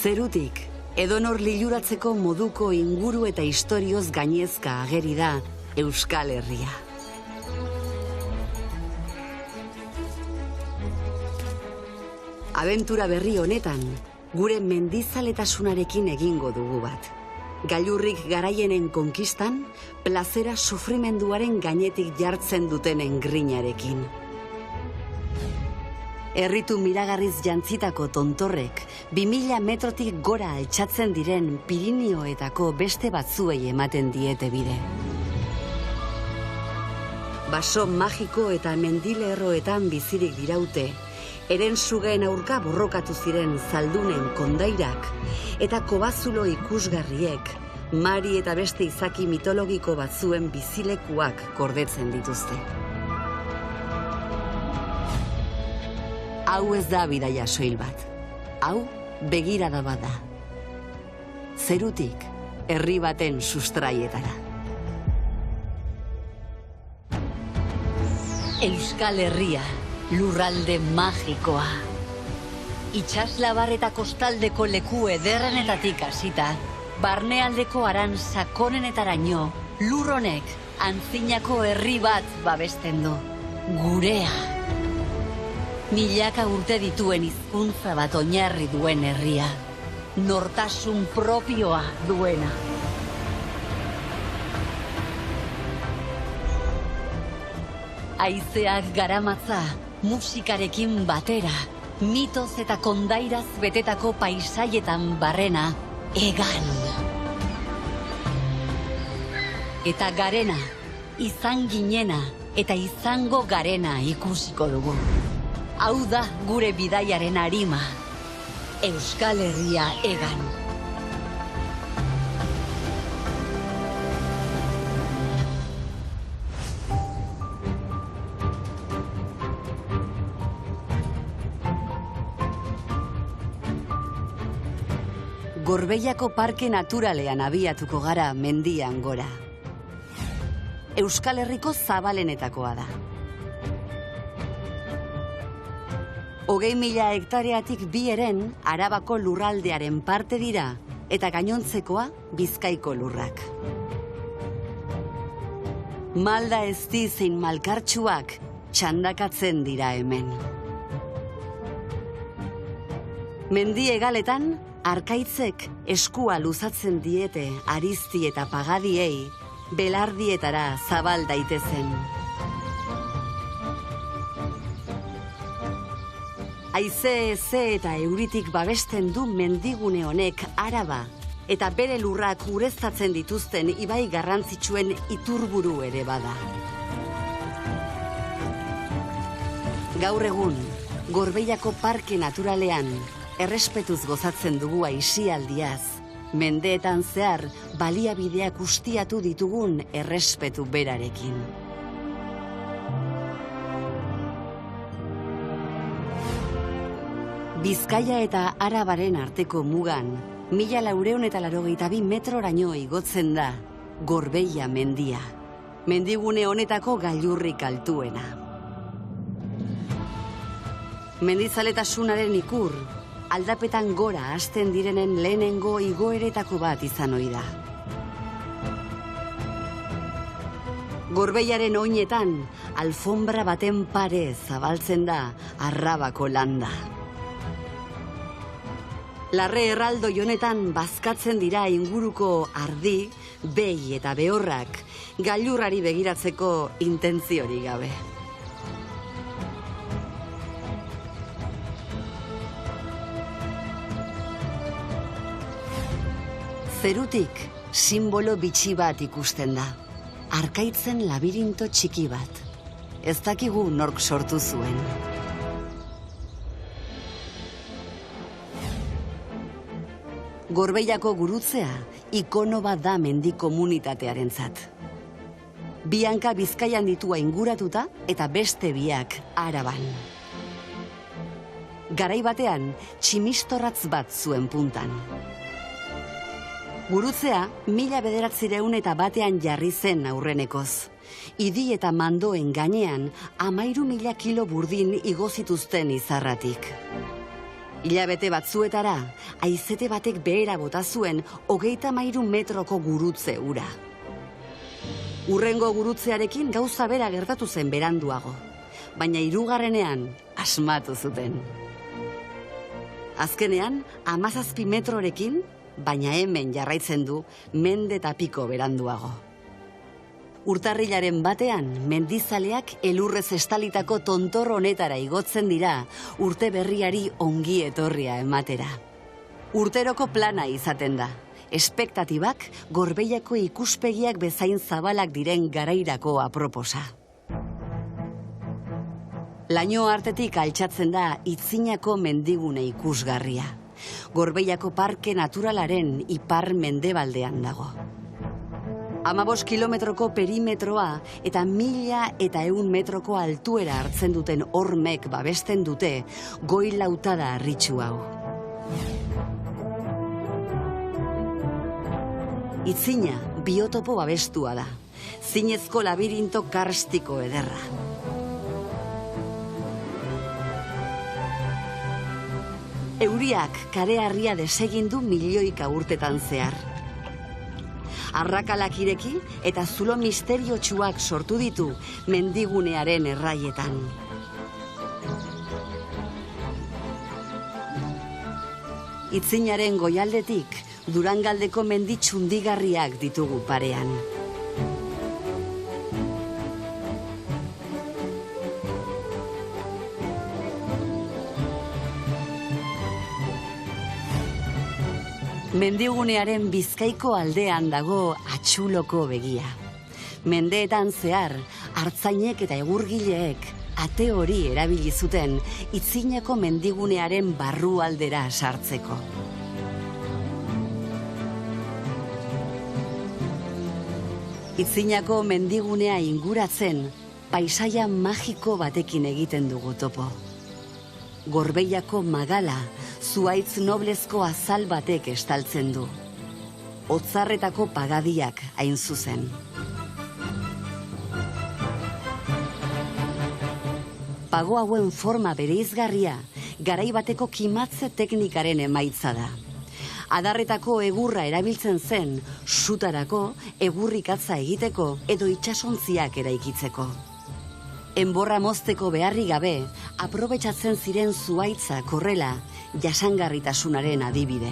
Zerutik, edonor liluratzeko moduko inguru eta istorioz gainezka ageri da Euskal Herria. Abentura berri honetan, gure mendizaletasunarekin egingo dugu bat. Gailurrik garaienen konkistan, plazera sufrimenduaren gainetik jartzen dutenen grinarekin. Erritu miragarriz jantzitako tontorrek, 2000 metrotik gora altxatzen diren Pirinioetako beste batzuei ematen diete bide. Baso magiko eta mendilerroetan bizirik diraute, eren sugeen aurka borrokatu ziren zaldunen kondairak, eta kobazulo ikusgarriek, mari eta beste izaki mitologiko batzuen bizilekuak gordetzen dituzte. Hau ez da bidaia soil bat. Hau begirada bat da. Zerutik, herri baten sustraietara. Euskal Herria, lurralde magikoa. Itsaslabar eta kostaldeko leku ederrenetatik hasita, barnealdeko aran sakonenetaraino, lur honek antzinako herri bat babesten du. Gurea. Milaka urte dituen hizkuntza bat oinarri duen herria. Nortasun propioa duena. Haizeak garamatza, musikarekin batera, mitoz eta kondairaz betetako paisaietan barrena, egan. Eta garena, izan ginena eta izango garena ikusiko dugu. Hau da gure bidaiaren arima, Euskal Herria egan. Gorbeiako Parke Naturalean abiatuko gara mendian gora. Euskal Herriko zabalenetakoa da. 20.000 hektareatik bi eren Arabako lurraldearen parte dira eta gainontzekoa Bizkaiko lurrak. Malda ezti zein malkartsuak txandakatzen dira hemen. Mendi hegaletan, arkaitzek eskua luzatzen diete arizti eta pagadiei, belardietara zabal daitezen. Haize, eze eta euritik babesten du mendigune honek Araba eta bere lurrak ureztatzen dituzten ibai garrantzitsuen iturburu ere bada. Gaur egun, Gorbeiako Parke Naturalean, errespetuz gozatzen dugu aisialdiaz, mendeetan zehar baliabideak ustiatu ditugun errespetu berarekin. Bizkaia eta Arabaren arteko mugan, 1482 metroraino igotzen da Gorbeia mendia, mendigune honetako gailurrik altuena. Mendizaletasunaren ikur, aldapetan gora hasten direnen lehenengo igoeretako bat izan ohi da. Gorbeiaren oinetan, alfombra baten pare zabaltzen da Arrabako landa. Larre erraldo honetan bazkatzen dira inguruko ardi, behi eta behorrak, gailurrari begiratzeko intentziori gabe. Zerutik sinbolo bitxi bat ikusten da, arkaitzen labirinto txiki bat. Ez dakigu nork sortu zuen. Gorbeiako gurutzea ikono bat da mendi komunitatearentzat. Bi hanka Bizkaian ditua inguratuta eta beste biak Araban. Garai batean tximistorratz bat zuen puntan. Gurutzea 1901 jarri zen aurrenekoz. Idi eta mandoen gainean 13.000 kilo burdin igo zituzten izarratik. Hilabete batzuetara, haizete batek behera bota zuen 33 metroko gurutze ura. Hurrengo gurutzearekin gauza bera gertatu zen beranduago, baina 3. asmatu zuten. Azkenean, 17 metrorekin, baina hemen jarraitzen du mende eta piko beranduago. Urtarrilaren batean, mendizaleak elurrez estalitako tontor honetara igotzen dira urte berriari ongi etorria ematera. Urteroko plana izaten da. Espektatibak Gorbeiako ikuspegiak bezain zabalak diren garairako aproposa. Laino hartetik altxatzen da Itzinako mendigune ikusgarria. Gorbeiako parke naturalaren ipar mendebaldean dago. 15 kilometroko perimetroa eta 1100 metroko altuera hartzen duten hormek babesten dute goi lautada harritsu hau. Itzina biotopo babestua da, zinezko labirinto karstiko ederra. Euriak kareharria desegin du milioika urtetan zehar. Arrakalak ireki eta zulo misteriotsuak sortu ditu mendigunearen erraietan. Itzinaren goialdetik Durangaldeko mendi txundigarriak ditugu parean. Mendigunearen bizkaiko aldean dago Atxuloko begia. Mendeetan zehar, artzainek eta egurgileek ate hori erabili zuten Itzinako mendigunearen barrualdera sartzeko. Itzinako mendigunea inguratzen, paisaia magiko batekin egiten dugu topo. Gorbeiako magala, zuhaitz noblezko azal batek estaltzen du. Otzarretako pagadiak hain zuzen. Pago hauen forma bereizgarria, garai bateko kimatze teknikaren emaitza da. Adarretako egurra erabiltzen zen, sutarako, egurrikatza egiteko edo itsasontziak eraikitzeko. Enborra mozteko beharri gabe, aprobetxatzen ziren zuhaitza korrela, jasangarritasunaren adibide.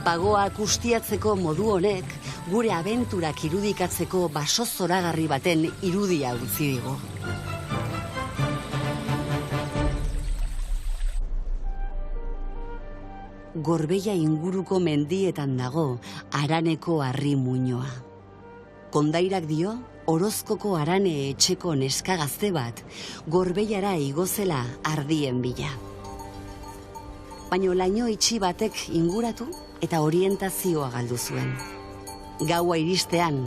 Pagoak ustiatzeko modu honek, gure abenturak irudikatzeko baso zoragarri baten irudia utzi digu. Gorbeia inguruko mendietan dago Araneko harri muinoa. Kondairak dio, Orozkoko Arane etxeko neska gazte bat, Gorbeiara igozela ardien bila. Baina laino itxi batek inguratu eta orientazioa galdu zuen. Gaua iristean,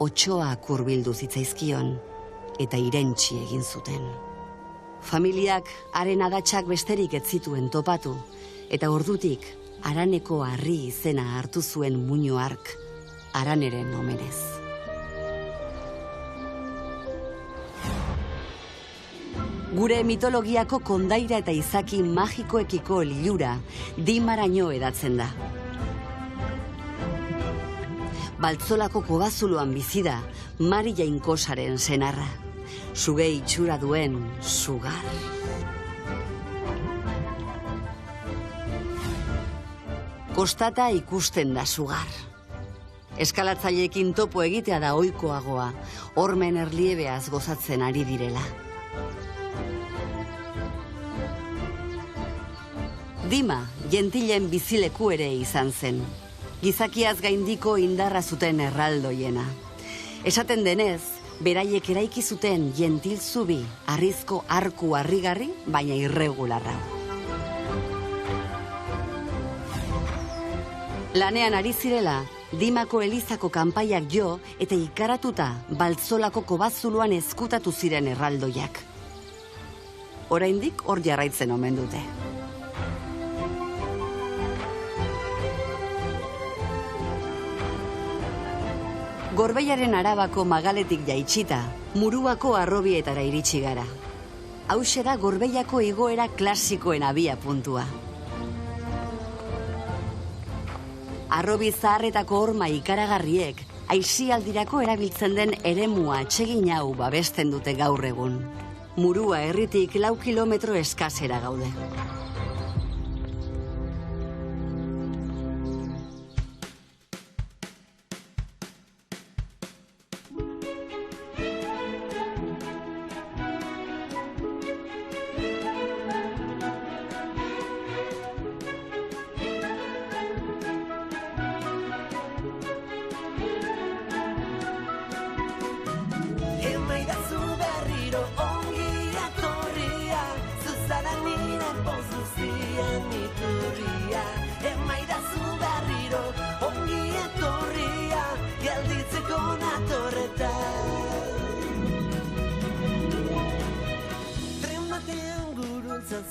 otsoak hurbildu zitzaizkion eta irentsi egin zuten. Familiak haren adatsak besterik ez zituen topatu, eta ordutik Araneko harri izena hartu zuen muino hark, Araneren omenez. Gure mitologiako kondaira eta izaki magikoekiko lilura Dimaraino edatzen da. Baltzolako kobazuloan bizi da Mari Jainkosaren senarra. Suge itxura duen sugar. Kostata ikusten da sugar. Eskalatzaileekin topo egitea da ohikoagoa, hormen erliebeaz gozatzen ari direla. Dima, jentilen bizileku ere izan zen. Gizakiaz gaindiko indarra zuten erraldoiena. Esaten denez, beraiek eraiki zuten jentil zubi, harrizko arku harrigarri, baina irregularra. Lanean ari zirela, Dimako elizako kanpaiak jo eta ikaratuta Baltzolako kobazuloan ezkutatu ziren erraldoiak. Oraindik hor jarraitzen omen dute. Gorbeiaren Arabako magaletik jaitsita, Muruako harrobietara iritsi gara. Hauxe da Gorbeiako igoera klasikoen abia puntua. Harrobi zaharretako horma ikaragarriek aisialdirako erabiltzen den eremua atsegin hau babesten dute gaur egun. Murua herritik 4 kilometro eskasera gaude.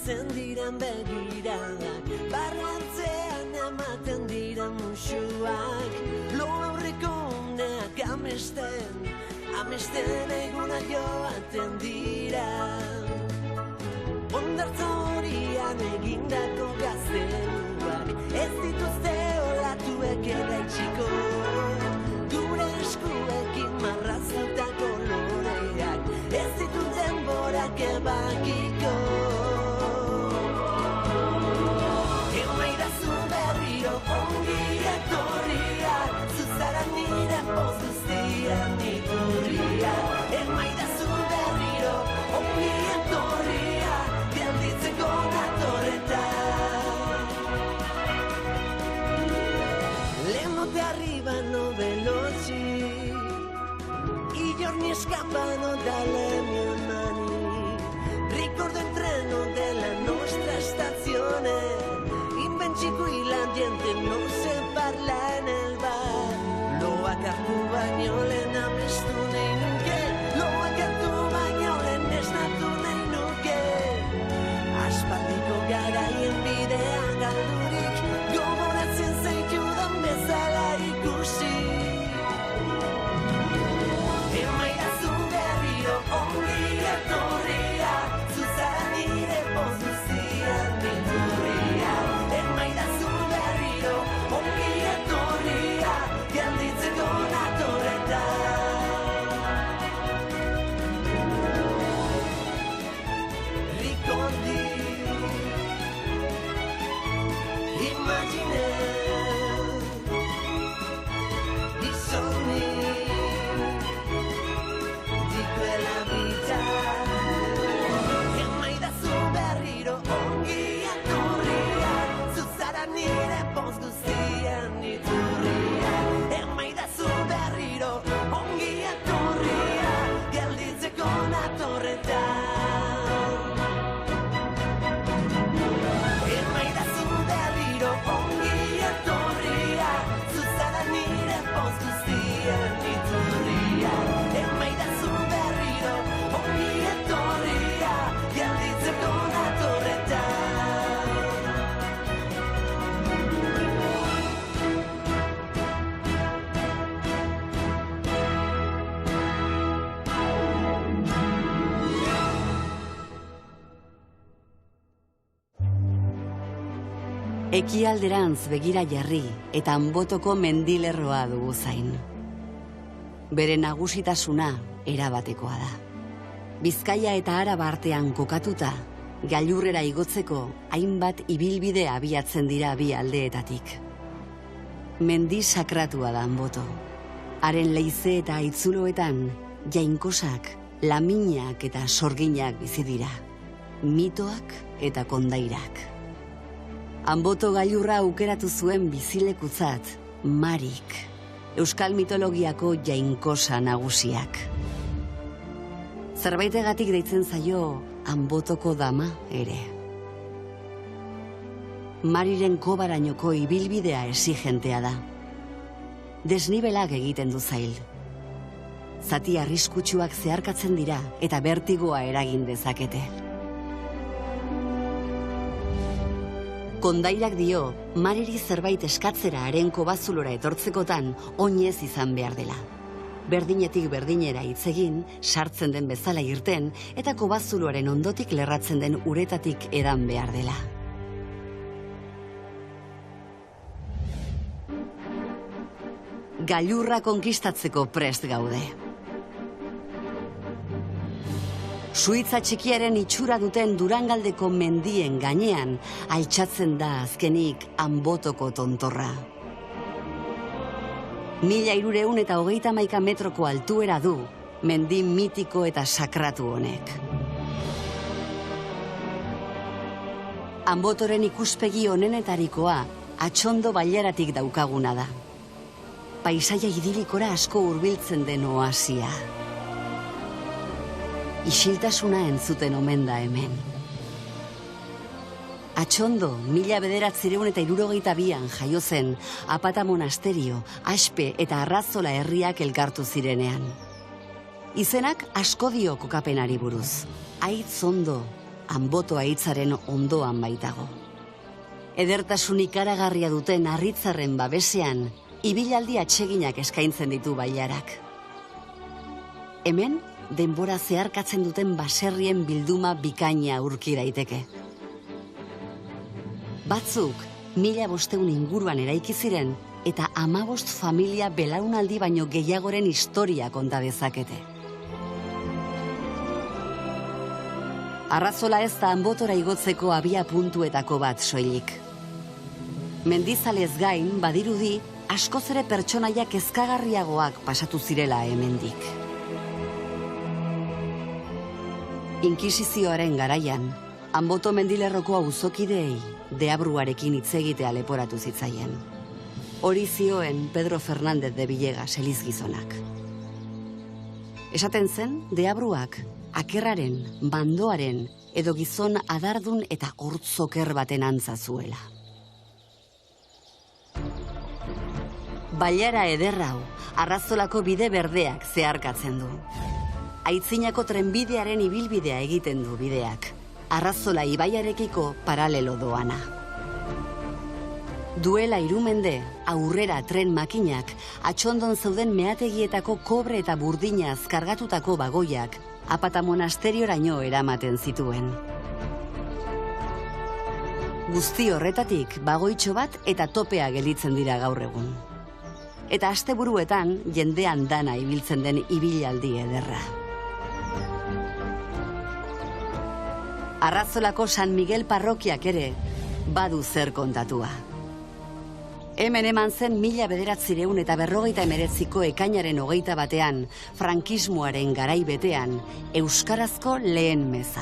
Zendiran begiradak, barrantzean ematen dira musuak, lo aurreko uneak amesten eguna joaten dira. Hondartza horian egindako gazteluak, ez dituzte olatuek eraitsiko, gure eskuekin marraztutako loreak, ez ditu denborak ebakiko. Ongi etorria, zuzara nire poz guztian iturria. Emaidazu berriro, ongi etorria, gelditzeko natorretan. Leno te arrivano veloci, y giorni scappano dalle mie mani. Ricordo il treno della nostra stazione, qui la gente non se parla nel bar. Lo akartu baino lehen amestu nahi nuke, lo akartu baino lehen esnatu nahi nuke. Aspaldiko garaien bidea galdurik, gogoratzen zaitudan bezala ikusi. Emaidazu berriro ongi etorria, zuzara nire poz guztian iturria. Emaidazu berriro, ongi etorria, gelditzeko natorretan. Ricordi, immagine, i sogni di quella vita. Emaidazu berriro, ongi etorria, zuzara nire poz guztian iturria. Emaidazu berriro, ongi etorria, gelditzeko natorretan. Emaidazu berriro, ongi etorria, zuzara nire poz guztian iturria. Emaidazu berriro, ongi etorria, gelditzeko natorretan. Ekialderantz begira jarri eta Anbotoko mendilerroa dugu zain. Bere nagusitasuna erabatekoa da. Bizkaia eta Araba artean kokatuta, gailurrera igotzeko hainbat ibilbide abiatzen dira bi aldeetatik. Mendi sakratua da Anboto. Haren leize eta aitzuloetan, jainkosak, laminak eta sorginak bizi dira. Mitoak eta kondairak. Anboto gailurra aukeratu zuen bizilekutzat, Marik, euskal mitologiako jainkosa nagusiak. Zerbaitegatik deitzen zaio Anbotoko dama ere. Mariren kobarainoko ibilbidea exigentea da. Desnibelak egiten du zail. Zati arriskutsuak zeharkatzen dira eta bertigoa eragin dezakete. Kondairak dio, Mariri zerbait eskatzera haren kobazulora etortzekotan oinez izan behar dela. berdinetik berdinera hitz egin, sartzen den bezala irten, eta kobazuloaren ondotik lerratzen den uretatik edan behar dela. Gailurra konkistatzeko prest gaude. Suitza txikiaren itxura duten Durangaldeko mendien gainean altxatzen da azkenik Anbotoko tontorra. 1321 metroko altuera du mendi mitiko eta sakratu honek. Anbotoren ikuspegi honenetarikoa Atxondo bailaratik daukaguna da. Paisaia idilikora asko hurbiltzen den oasia. Isiltasuna entzuten omen da hemen. Atxondo, 1962an jaio zen, Apata monasterio, Aspe eta Arrazola herriak elkartu zirenean. Izenak asko dio kokapenari buruz. Aitz ondo, Anboto aitzaren ondoan baitago. Edertasun ikaragarria duten harritzarren babesean, ibilaldi atseginak eskaintzen ditu bailarak. Hemen, denbora zeharkatzen duten baserrien bilduma bikaina aurki daiteke. Batzuk, 1500 inguruan eraiki ziren, eta 15 familia belaunaldi baino gehiagoren historia konta dezakete. Arrazola ez da Anbotora igotzeko abia puntuetako bat soilik. Mendizalez gain, badirudi, askoz ere pertsonaia kezkagarriagoak pasatu zirela hemendik. Inkisizioaren garaian, Anboto mendilerroko auzokideei deabruarekin hitz egitea leporatu zitzaien. Hori zioen Pedro Fernández de Villegas elizgizonak. Esaten zen, deabruak akerraren, bandoaren edo gizon adardun eta hortzoker baten antza zuela. Bailara ederrau, Arrazolako bide berdeak zeharkatzen du. Aitzinako trenbidearen ibilbidea egiten du bideak, Arrazola ibaiarekiko paralelo doana. Duela 3 mende, aurrera tren makinak, Atxondon zeuden meategietako kobre eta burdina azkargatutako bagoiak, Apata monasterioraino eramaten zituen. Guzti horretatik, bagoitxo bat eta topea gelditzen dira gaur egun. Eta asteburuetan, jendean dana ibiltzen den ibilaldi ederra. Arrazolako San Miguel parrokiak ere badu zer kontatua. Hemen eman zen 1949ko ekainaren 21ean, frankismoaren garai betean, euskarazko lehen meza.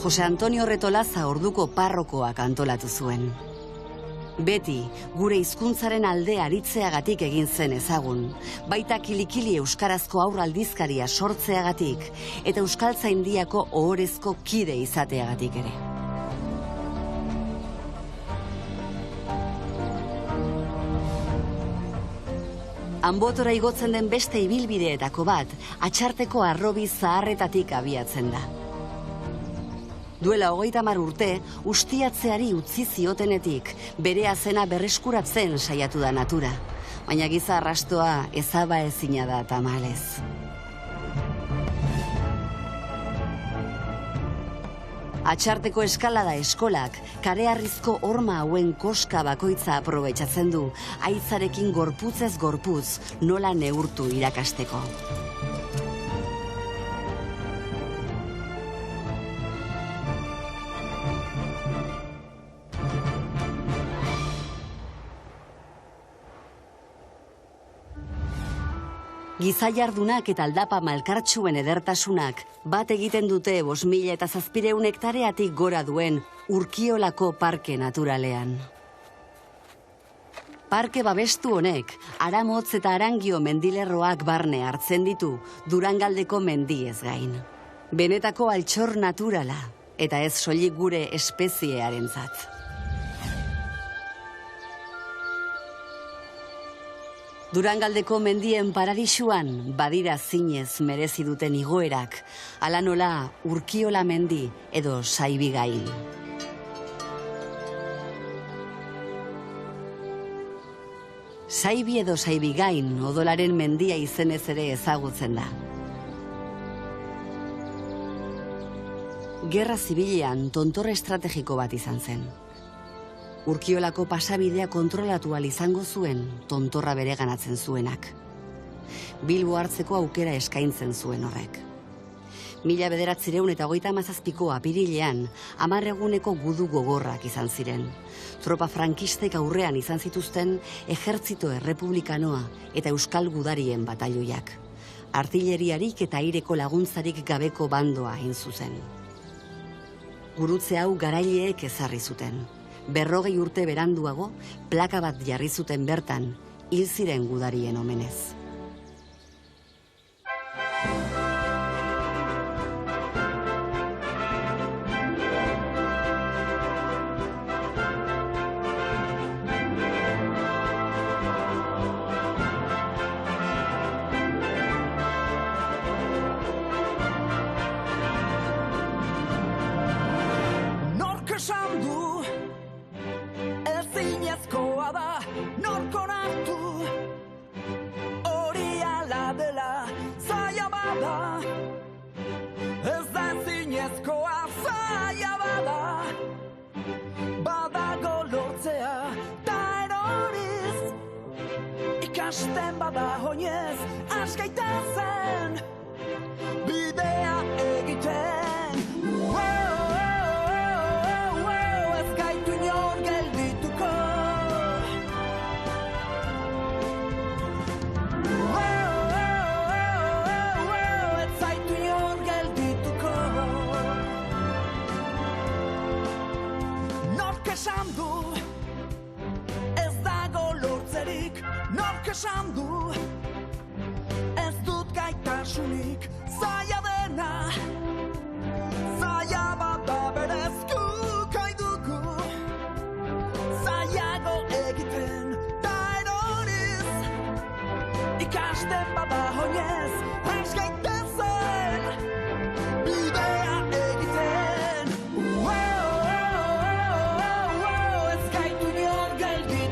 Jose Antonio Retolaza orduko parrokoak antolatu zuen. Beti, gure hizkuntzaren alde aritzeagatik egin zen ezagun, baita kilikili euskarazko aurraldizkaria sortzeagatik eta Euskaltzaindiako ohorezko kide izateagatik ere. Anbotora igotzen den beste ibilbideetako bat, Atxarteko Harrobi zaharretatik abiatzen da. Duela 30 urte, ustiatzeari utzi ziotenetik, bere azena berreskuratzen saiatu da natura. Baina giza arrastoa ezaba ezina da tamalez. Atxarteko eskalada eskolak, kareharrizko horma hauen koska bakoitza aprobetxatzen du, aitzarekin gorputzez gorputz, nola neurtu irakasteko. Gizajardunak eta aldapa malkartsuen edertasunak bat egiten dute 5.700 hektareatik gora duen Urkiolako parke naturalean. Parke babestu honek, Aramotz eta Arangio mendilerroak barne hartzen ditu Durangaldeko mendiez gain. Benetako altxor naturala, eta ez soilik gure espeziearentzat. Durangaldeko mendien paradisuan badira zinez merezi duten igoerak, hala nola Urkiola mendi edo Saibigail. Saibi edo Saibigain odolaren mendia izenez ere ezagutzen da. Gerra zibilean tontor estrategiko bat izan zen. Urkiolako pasabidea kontrolatu ahal izango zuen tontorra bereganatzen zuenak. Bilbo hartzeko aukera eskaintzen zuen horrek. 1937ko apirilean 10 eguneko gudu gogorrak izan ziren. Tropa frankistek aurrean izan zituzten ejertzito errepublikanoa eta euskal gudarien batailoiak. Artilleriarik eta aireko laguntzarik gabeko bandoa hain zuzen. Gurutze hau garaileek ezarri zuten. 40 urte beranduago, plaka bat jarri zuten bertan, hil ziren gudarien omenez. Ikasten bada oinez, askaita zen, bidea egiten. Ez gaitu inor geldituko. Ez zaitu inor geldituko. Nork esan du, ez dago lortzerik. Nork esan du, ez dut gaitasunik, zaila dena, zaila bada berez guk dugu, zailago egiten da eroriz, ikasten bada oinez, askaiten zen, bidea egiten. Ez gaitu inor geldituko.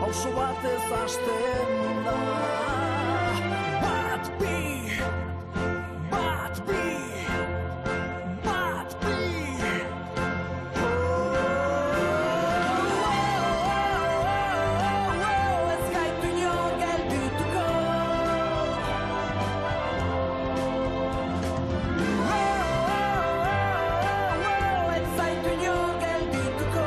Pauso batez hasten da. Bat bi, bat bi, bat bi. Ez gaitu inor geldituko. Ez zaitu inor geldituko.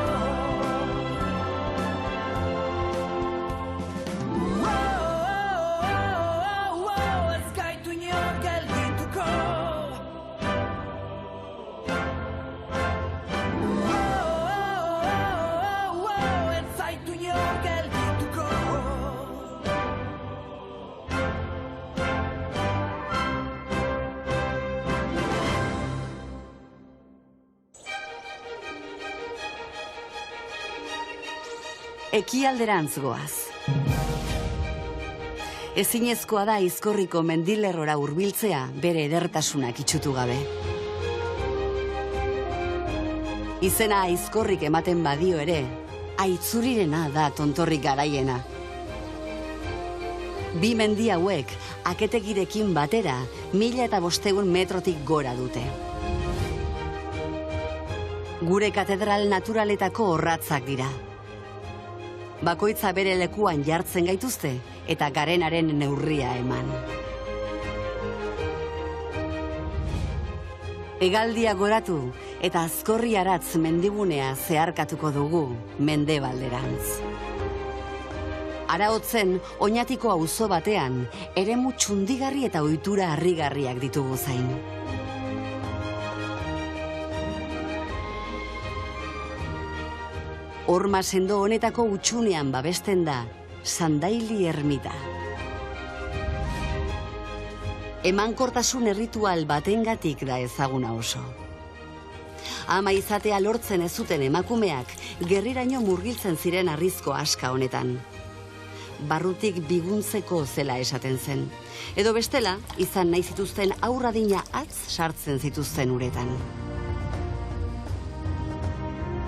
Ekialderantz goaz. Ezinezkoa da Aizkorriko mendilerrora hurbiltzea bere edertasunak itsutu gabe. Izena Aizkorrik ematen badio ere, Aitzurirena da tontorrik garaiena. Bi mendi hauek, aketegirekin batera, 1500 metrotik gora dute. Gure katedral naturaletako orratzak dira. Bakoitza bere lekuan jartzen gaituzte eta garenaren neurria eman. Hegaldia goratu eta Azkorri Aratz mendigunea zeharkatuko dugu mendebalderantz. Araotzen, Oñatiko auzo batean, eremu txundigarri eta ohitura harrigarriak ditugu zain. Horma sendo honetako utxunean babesten da Sandaili ermita. Emankortasun erritual batengatik da ezaguna oso. Ama izatea lortzen ez zuten emakumeak gerriraino murgiltzen ziren harrizko aska honetan. Barrutik biguntzeko zela esaten zen. Edo bestela, izan nahi zituzten aurradina atz sartzen zituzten uretan.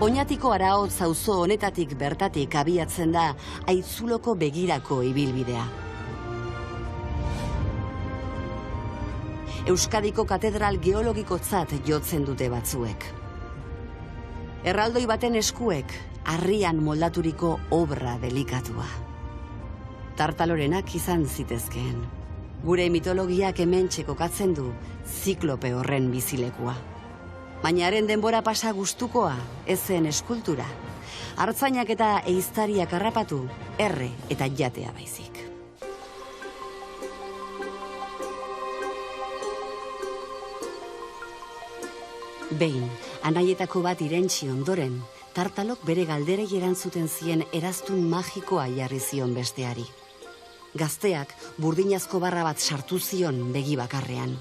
Oñatiko Araotz auzo honetatik bertatik abiatzen da Aitzuloko begirako ibilbidea. Euskadiko katedral geologikotzat jotzen dute batzuek. Erraldoi baten eskuek, harrian moldaturiko obra delikatua. Tartalorenak izan zitezkeen. Gure mitologiak hementxe kokatzen du ziklope horren bizilekua. Baina haren denbora pasa gustukoa, ez zen eskultura. Artzainak eta ehiztariak harrapatu, erre eta jatea baizik. Behin, anaietako bat irentsi ondoren, Tartalok bere galderei erantzuten zien eraztun magikoa jarri zion besteari. Gazteak burdinazko barra bat sartu zion begi bakarrean.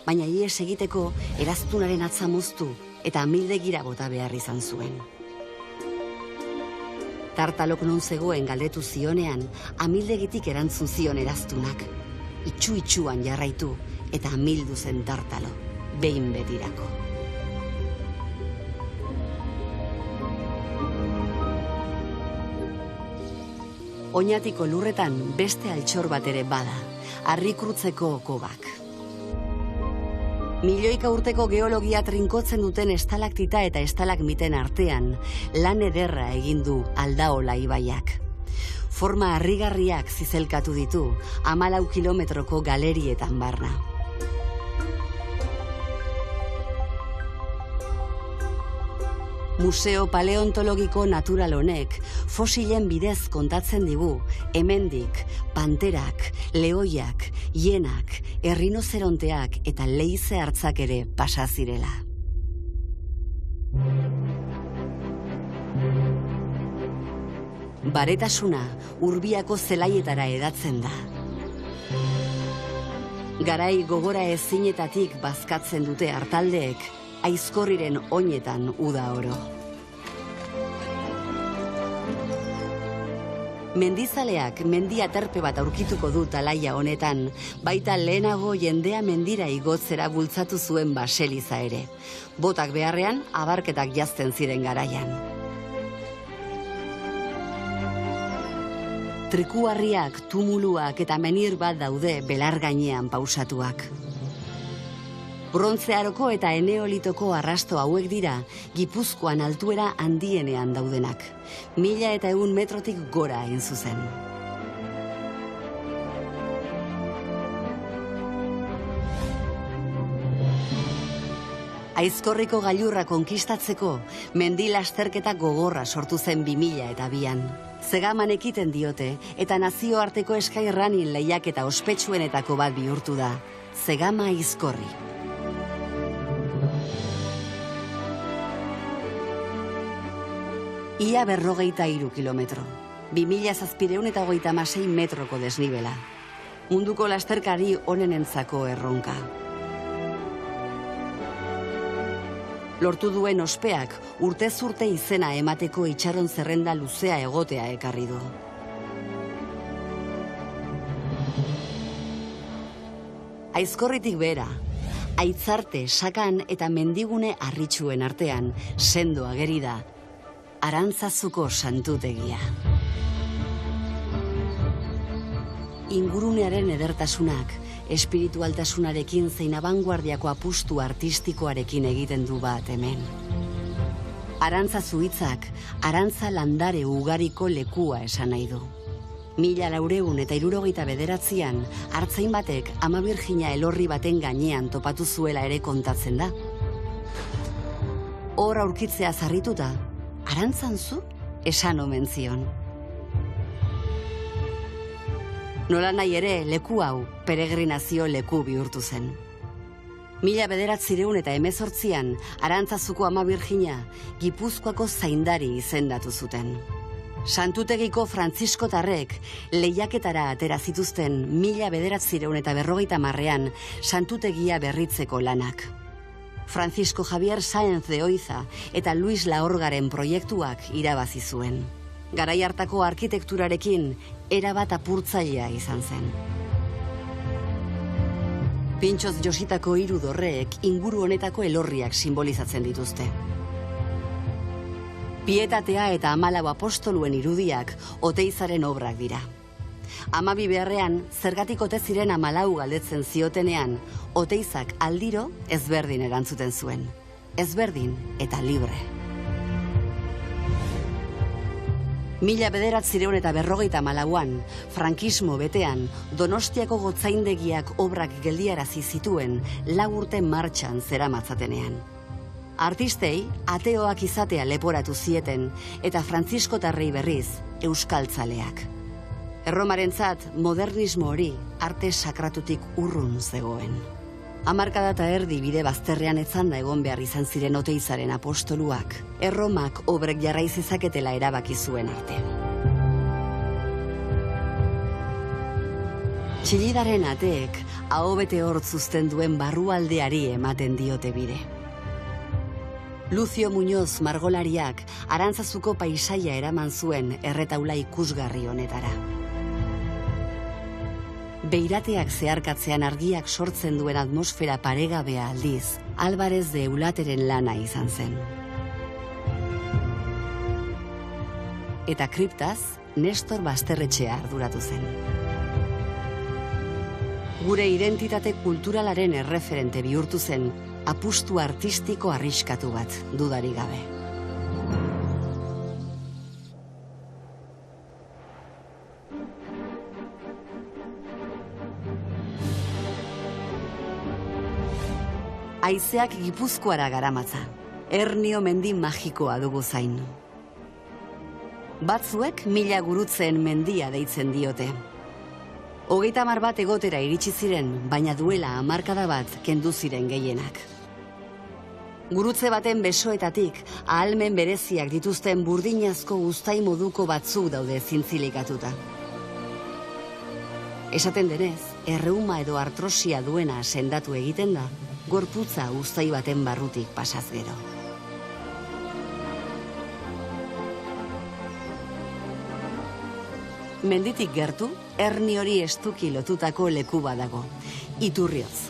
Baina ihes egiteko eraztunaren atza moztu eta amildegira bota behar izan zuen. Tartalok non zegoen galdetu zionean, amildegitik erantzun zion eraztunak. Itxu-itxuan jarraitu eta amildu zen Tartalo, behin betirako. Oñatiko lurretan beste altxor bat ere bada, Harrikrutzeko kobak. Milioika urteko geologia trinkotzen duten estalaktita eta estalagmiten artean, lan ederra egin du Aldaola ibaiak. Forma harrigarriak zizelkatu ditu 14 kilometroko galerietan barna. Museo Paleontologiko Natural honek fosilen bidez kontatzen digu hemendik panterak, lehoiak, hienak, errinozeronteak eta leize hartzak ere pasa zirela. Baretasuna Urbiako zelaietara hedatzen da. Garai gogora ezinetatik bazkatzen dute artaldeek, Aizkorriren oinetan uda oro. Mendizaleak mendi aterpe bat aurkituko du talaia honetan, baita lehenago jendea mendira igotzera bultzatu zuen baseliza ere. Botak beharrean, abarketak jazten ziren garaian. Trikuharriak, tumuluak eta menir bat daude belar gainean pausatuak. Brontze Aroko eta Eneolitoko arrasto hauek dira Gipuzkoan altuera handienean daudenak. 1100 metrotik gora hain zuzen. Aizkorriko gailurra konkistatzeko mendi lasterketa gogorra sortu zen 2002an. Zegaman ekiten diote eta nazioarteko eskairranin lehiaketa ospetsuenetako bat bihurtu da. Zegama Aizkorri. Ia 43 kilometro, 2736 metroko desnibela. Munduko lasterkari honenentzako erronka. Lortu duen ospeak urtez urte izena emateko itxaron zerrenda luzea egotea ekarri du. Aizkorritik behera, Aitzarte, Sakan eta mendigune harritxuen artean sendo ageri da Arantzazuko santutegia. ingurunearen edertasunak, espiritualtasunarekin zein abanguardiako apustu artistikoarekin egiten du bat hemen. Arantza zuhitzak, arantza landare ugariko lekua esan nahi du. 1469an, artzain batek Ama Birjina elorri baten gainean topatu zuela ere kontatzen da. Hor aurkitzea zarrituta, arantzan zu? Esan omen zion. Nola nahi ere, leku hau peregrinazio leku bihurtu zen. 1918an, Arantzazuko Ama Birjina Gipuzkoako zaindari izendatu zuten. Santutegiko Frantziskotarrek lehiaketara atera zituzten 1950an santutegia berritzeko lanak. Francisco Javier Sáenz de Oiza eta Luis Lahorgaren proiektuak irabazi zuen. Garai hartako arkitekturarekin erabat apurtzailea izan zen. Pintxoz jositako 3 dorreek inguru honetako elorriak simbolizatzen dituzte. Pietatea eta 14 apostoluen irudiak Oteizaren obrak dira. Hamabi beharrean, zergatik ote ziren 14 galdetzen ziotenean, Oteizak aldiro ezberdin erantzuten zuen. Ezberdin eta libre. 1954an, frankismo betean, Donostiako gotzaindegiak obrak geldiarazi zituen 4 urte martxan zeramatzatenean. Artistei ateoak izatea leporatu zieten eta frantziskotarrei berriz euskaltzaleak. Erromarentzat modernismo hori arte sakratutik urrun zegoen. 10 eta erdi bide bazterrean etzanda egon behar izan ziren Oteizaren apostoluak, Erromak obrek jarraiz ezaketela erabaki zuen arte. Txillidaren ateek ahobete hortz uzten duen barrualdeari ematen diote bide. Lucio Muñoz margolariak Arantzazuko paisaia eraman zuen erretaula ikusgarri honetara. Beirateak zeharkatzean argiak sortzen duen atmosfera paregabea aldiz, Álvarez de Eulateren lana izan zen. Eta kriptaz, Nestor Basterretxea arduratu zen. Gure identitate kulturalaren erreferente bihurtu zen, apustu artistiko arriskatu bat, dudarik gabe. Haizeak Gipuzkoara garamatza. Ernio mendi magikoa dugu zain. Batzuek 1000 gurutzen mendia deitzen diote. 30 bat egotera iritsi ziren, baina duela 10 bat kendu ziren gehienak. Gurutze baten besoetatik ahalmen bereziak dituzten burdinazko uztai moduko batzuk daude zintzilikatuta. Esaten denez, erreuma edo artrosia duena sendatu egiten da, gorputza uztai baten barrutik pasaz gero. Menditik gertu, herni hori estuki lotutako leku badago, Iturrioz.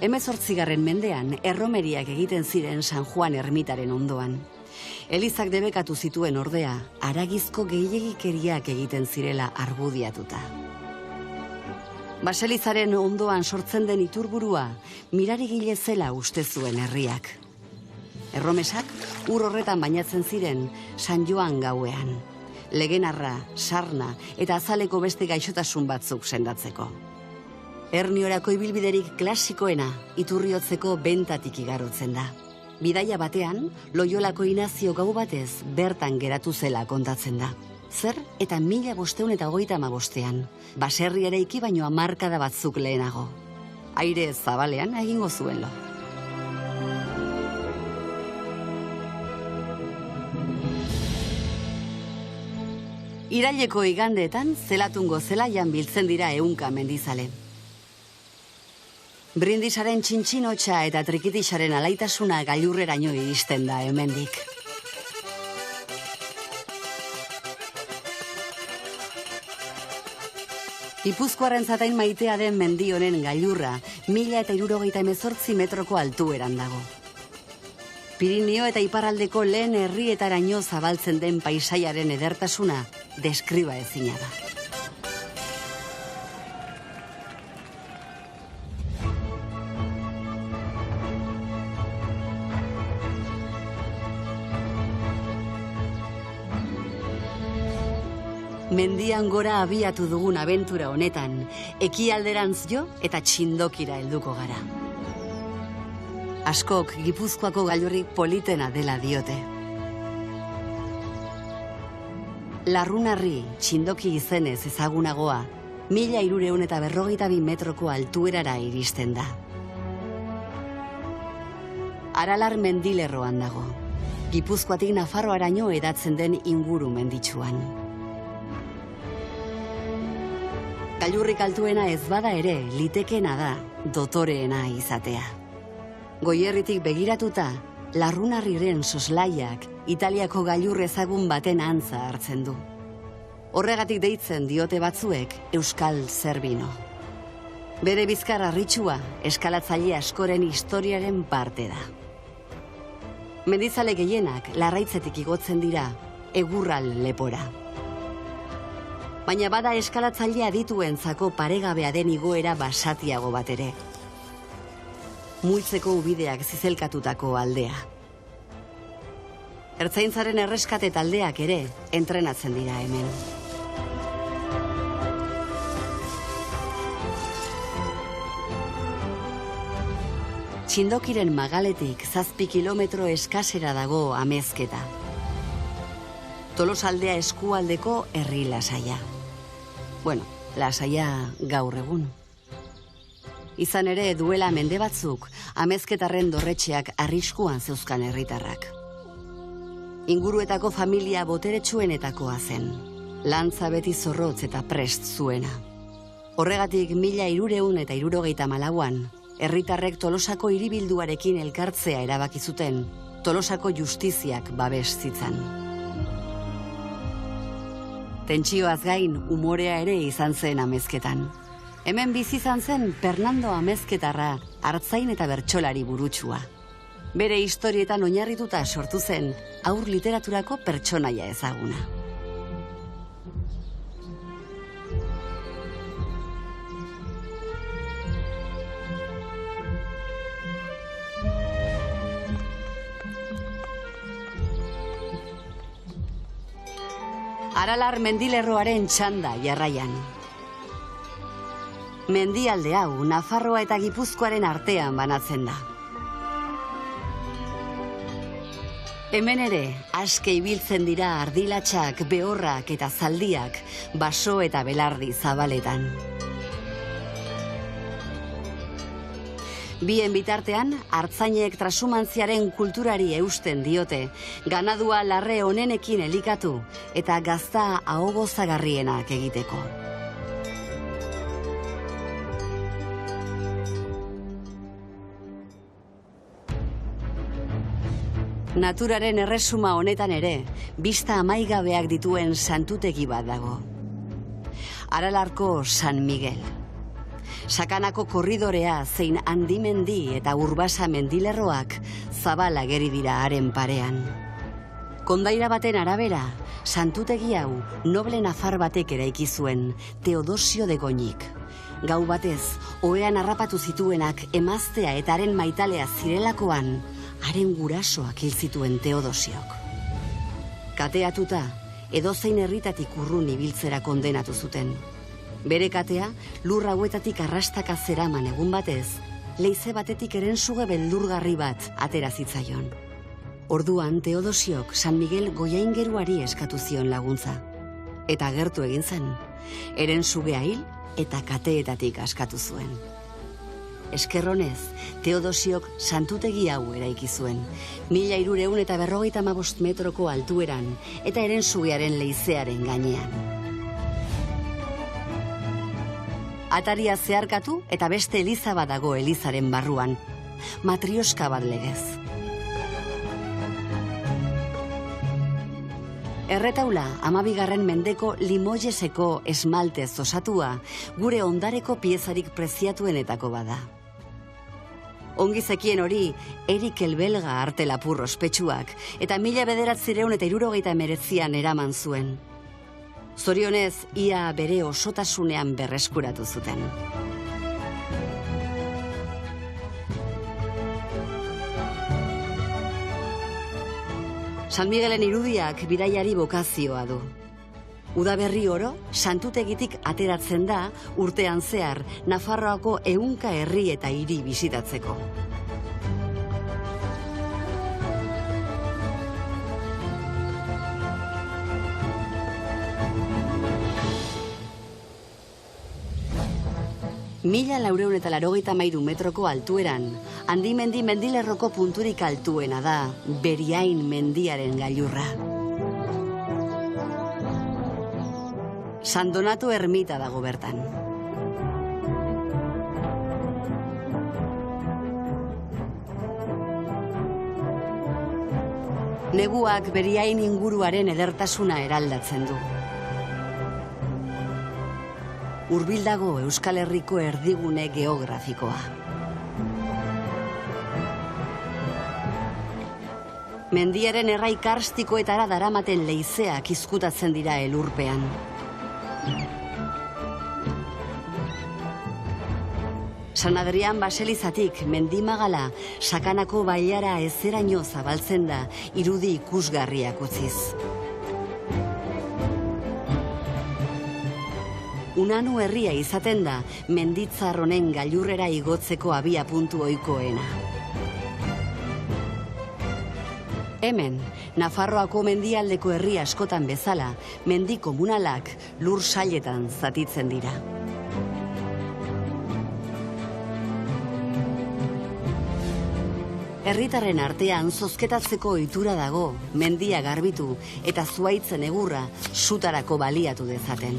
18. mendean, erromeriak egiten ziren San Juan ermitaren ondoan. Elizak debekatu zituen ordea, haragizko gehiegikeriak egiten zirela argudiatuta. Baselizaren ondoan sortzen den iturburua, mirarigile zela uste zuen herriak. Erromesak ur horretan bainatzen ziren San Joan gauean. Legenarra, sarna eta azaleko beste gaixotasun batzuk sendatzeko. Herniorako ibilbiderik klasikoena Iturriotzeko bentatik igarotzen da. Bidaia batean, Loiolako Inazio gau batez bertan geratu zela kontatzen da. Zer eta 1535an, baserri eraiki baino 10 batzuk lehenago. Aire zabalean egingo zuen lo. Iraileko igandeetan Zelatungo zelaian biltzen dira 100 mendizale. Brindisaren txintxinotxa eta trikitisaren alaitasuna gailurreraino iristen da hemendik. Gipuzkoarren zatain maitea den mendi honen gailurra 1078 metroko altueran dago. Pirinio eta iparraldeko lehen herrietaraino zabaltzen den paisaiaren edertasuna deskriba ezina da. Mendian gora abiatu dugun abentura honetan, ekialderantz jo eta txindokira helduko gara. Askok Gipuzkoako gailurrik politena dela diote. Larrunarri, txindoki izenez ezagunagoa, 1352 metroko altuerara iristen da. Aralar mendilerroan dago. Gipuzkoatik Nafarroaraino hedatzen den inguru menditsuan. Gailurrik altuena ez bada ere, litekeena da, dotoreena izatea. Goierritik begiratuta, Larrunarriren soslaiak Italiako gailur ezagun baten antza hartzen du. Horregatik deitzen diote batzuek Euskal Zerbino. Bere bizkar harritxua eskalatzaile askoren historiaren parte da. Mendizale gehienak larraitzetik igotzen dira, Egurral lepora. Baina bada eskalatzailea dituentzako paregabea den igoera basatiago bat ere. Muitzeko ubideak zizelkatutako aldea. Ertzaintzaren erreskate taldeak ere entrenatzen dira hemen. Txindokiren magaletik 7 kilometro eskasera dago Amezketa. Tolosaldea eskualdeko herri lasaia. Bueno, lasaia gaur egun. Izan ere duela mende batzuk, Amezketarren dorretxeak arriskuan zeuzkan herritarrak. Inguruetako familia boteretsuenetakoa zen. Lantza beti zorrotz eta prest zuena. Horregatik 1364an, herritarrek Tolosako hiribilduarekin elkartzea erabaki zuten, Tolosako justiziak babes zitzan. Tentsioaz gain, umorea ere izan zen Amezketan. Hemen bizi izan zen Fernando Amezketarra, artzain eta bertsolari burutsua. Bere historietan oinarrituta sortu zen haur literaturako pertsonaia ezaguna. Aralar mendilerroaren txanda jarraian. Mendialde hau Nafarroa eta Gipuzkoaren artean banatzen da. Hemen ere, aske ibiltzen dira ardilatxak, behorrak eta zaldiak, baso eta belardi zabaletan. Bien bitartean, artzainek trasumantziaren kulturari eusten diote, ganadua larre onenekin elikatu eta gazta ahogozagarrienak egiteko. Naturaren erresuma honetan ere, bista amaigabeak dituen santutegi bat dago. Aralarko San Miguel. Sakanako korridorea zein Handimendi eta Urbasa mendilerroak zabala geri dira haren parean. Kondaira baten arabera, santutegi hau noble nafar batek eraiki zuen, Teodosio de Goñik. Gau batez, ohean harrapatu zituenak emaztea eta haren maitalea zirelakoan, haren gurasoak hil zituen Teodosiok. Kateatuta, edozein herritatik urrun ibiltzera kondenatu zuten. Bere katea, lur hauetatik arrastaka zeraman egun batez, leize batetik herensuge beldurgarri bat atera zitzaion. Orduan Teodosiok San Miguel goiaingeruari eskatu zion laguntza. Eta gertu egin zen, herensugea hil eta kateetatik askatu zuen. Eskerronez, Teodosiok santutegi hau eraiki zuen, 1355 metroko altueran eta herensugearen leizearen gainean. Ataria zeharkatu eta beste eliza bat dago elizaren barruan, matrioska bat legez. Erretaula 12. mendeko Limoyeseko esmaltez osatua, gure ondareko piezarik preziatuenetako bada. Ongi zekien hori, Erik el Belga arte lapur ospetsuak, eta 1969an eraman zuen. Zorionez, ia bere osotasunean berreskuratu zuten. San Miguelen irudiak bidaiari bokazioa du. Udaberri oro, santutegitik ateratzen da urtean zehar Nafarroako 100 herri eta hiri bisitatzeko. Mila 483 metroko altueran, Handimendi mendilerroko punturik altuena da, Beriain mendiaren gailurra. San Donato ermita dago bertan. Neguak Beriain inguruaren edertasuna eraldatzen du. Hurbil dago Euskal Herriko erdigune geografikoa. Mendiaren errai karstikoetara daramaten leizeak izkutatzen dira elurpean. San Adrian baselizatik Mendimagala sakanako bailara ezeraino zabaltzen da irudi ikusgarriak utziz. Unanu herria izaten da menditzar honen gailurrera igotzeko abia puntu ohikoena. Hemen, Nafarroako mendialdeko herri askotan bezala, mendi komunalak lur sailetan zatitzen dira. Herritarren artean zozketatzeko ohitura dago, mendia garbitu eta zuhaitzen egurra sutarako baliatu dezaten.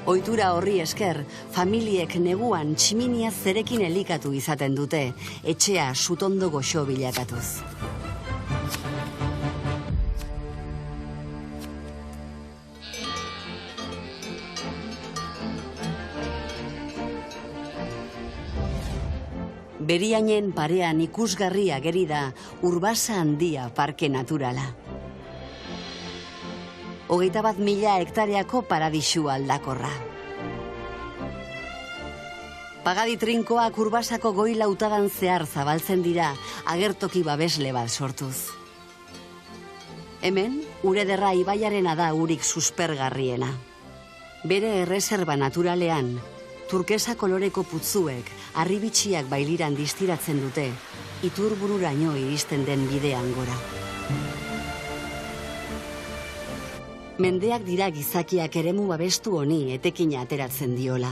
Ohitura horri esker, familiek neguan tximinia zerekin elikatu izaten dute, etxea sutondo goxo bilakatuz. Beriainen parean ikusgarria geri da Urbasa Handia parke naturala. 21.000 hektareako paradisu aldakorra. Pagadi trinkoak Urbasako goi lautadan zehar zabaltzen dira agertoki babesle bat sortuz. Hemen, Urederra ibaiarena da urik suspergarriena. Bere erreserba naturalean, turkesa koloreko putzuek harribitxiak bailiran distiratzen dute, iturbururaino iristen den bidean gora. Mendeak dira gizakiak eremu babestu honi etekina ateratzen diola.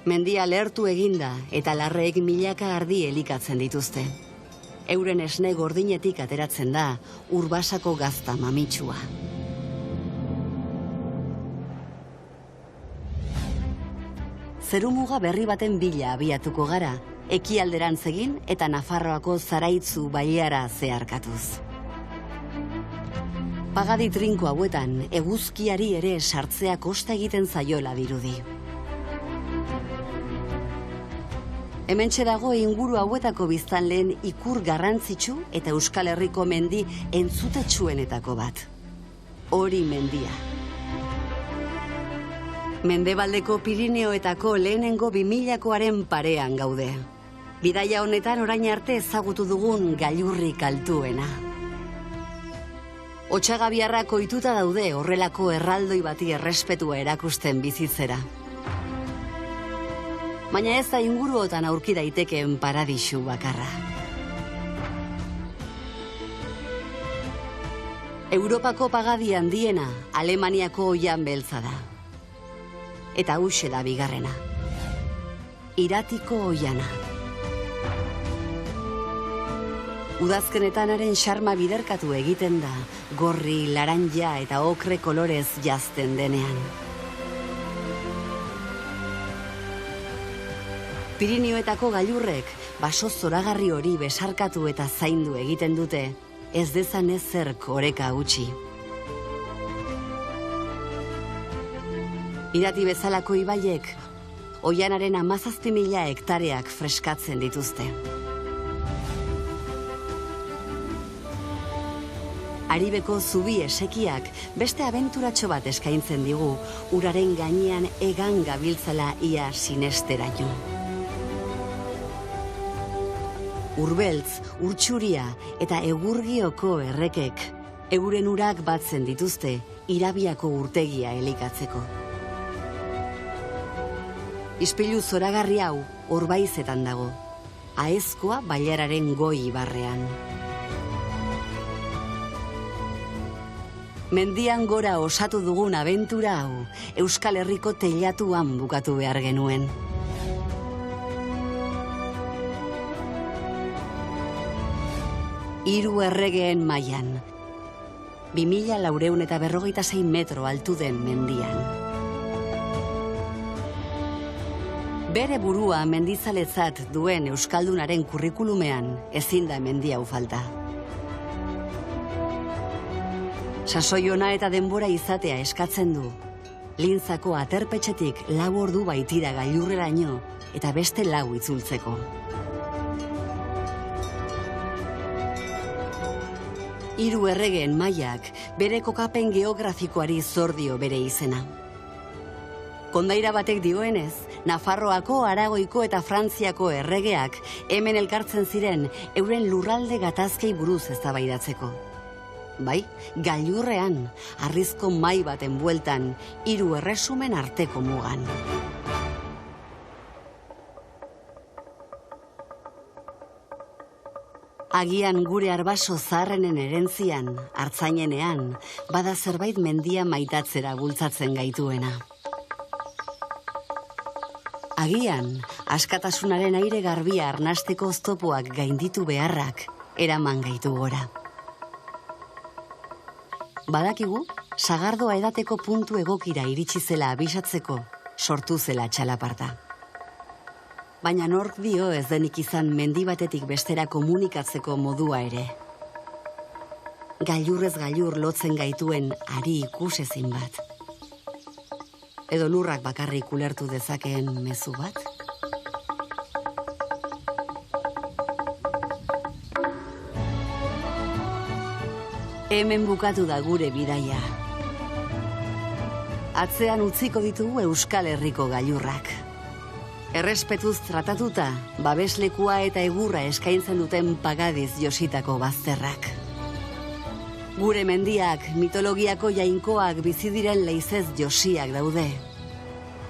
Mendia lehertu eginda eta larreek milaka ardi elikatzen dituzte. Euren esne gordinetik ateratzen da Urbasako gazta mamitsua. Zerumuga berri baten bila abiatuko gara, ekialderantz egin eta Nafarroako Zaraitzu bailara zeharkatuz. Pagadi trinko hauetan, eguzkiari ere sartzea kosta egiten zaiola dirudi. Hementxe dago inguru hauetako biztanleen ikur garrantzitsu eta Euskal Herriko mendi entzutetsuenetako bat. Hori mendia. Mendebaldeko Pirineoetako lehenengo 2000koaren parean gaude. Bidaia honetan orain arte ezagutu dugun gailurrik altuena. Otxagabiarrak ohituta daude horrelako erraldoi bati errespetua erakusten bizitzera. Baina ez da inguruotan aurki daitekeen paradisu bakarra. Europako pagadi handiena Alemaniako oihan beltza da. Eta hauxe da bigarrena. Iratiko oihana. Udazkenetanaren xarma biderkatu egiten da, gorri, laranja eta okre kolorez jazten denean. Pirinioetako gailurrek baso zoragarri hori besarkatu eta zaindu egiten dute, ez dezan ezerk oreka utzi. Irati bezalako ibaiek, oihanaren 17.000 hektareak freskatzen dituzte. Aribeko zubi esekiak beste abenturatxo bat eskaintzen digu, uraren gainean egan gabiltzala ia sinesteraino. Urbeltz, urtsuria eta egurgioko errekek, euren urak batzen dituzte Irabiako urtegia elikatzeko. Ispilu zoragarri hau Orbaizetan dago, Aezkoa bailararen goi ibarrean. Mendian gora osatu dugun abentura hau Euskal Herriko teilatuan bukatu behar genuen. Hiru erregeen mailan, 2456 metro altu den mendian. Bere burua mendizaletzat duen euskaldunaren kurrikulumean ezin da mendi hau falta. Sasoi ona eta denbora izatea eskatzen du. Lintzako aterpetxetik 4 ordu baitira gailurreraino eta beste 4 itzultzeko. Hiru erregeen mailak bere kokapen geografikoari zor dio bere izena. Kondaira batek dioenez, Nafarroako, Aragoiko eta Frantziako erregeak hemen elkartzen ziren euren lurralde gatazkei buruz eztabaidatzeko. Bai, gailurrean, harrizko mai baten bueltan, 3 erresumen arteko mugan. Agian gure arbaso zaharrenen erentzian, hartzainenean, bada zerbait mendia maitatzera bultzatzen gaituena. Agian, askatasunaren aire garbia arnasteko oztopoak gainditu beharrak eraman gaitu gora. Badakigu, sagardoa edateko puntu egokira iritsi zela abisatzeko, sortu zela txalaparta. Baina nork dio ez denik izan mendi batetik bestera komunikatzeko modua ere. Gailurrez gailur lotzen gaituen ari ikusezin bat. Edo lurrak bakarrik ulertu dezakeen mezu bat? Hemen bukatu da gure bidaia. Atzean utziko ditugu Euskal Herriko gailurrak. Errespetuz tratatuta, babeslekua eta egurra eskaintzen duten pagadiz jositako bazterrak. Gure mendiak, mitologiako jainkoak bizi diren leizez josiak daude.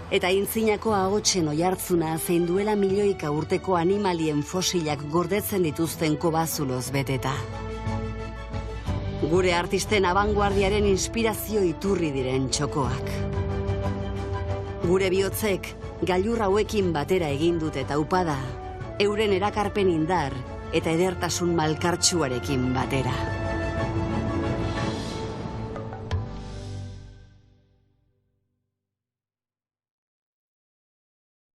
Eta intzinako ahotsen oihartzuna zein duela milioika urteko animalien fosilak gordetzen dituzten kobazuloz beteta. Gure artisten abanguardiaren inspirazio iturri diren txokoak. Gure bihotzek, gailur hauekin batera egin dute taupada, euren erakarpen indar eta edertasun malkartsuarekin batera.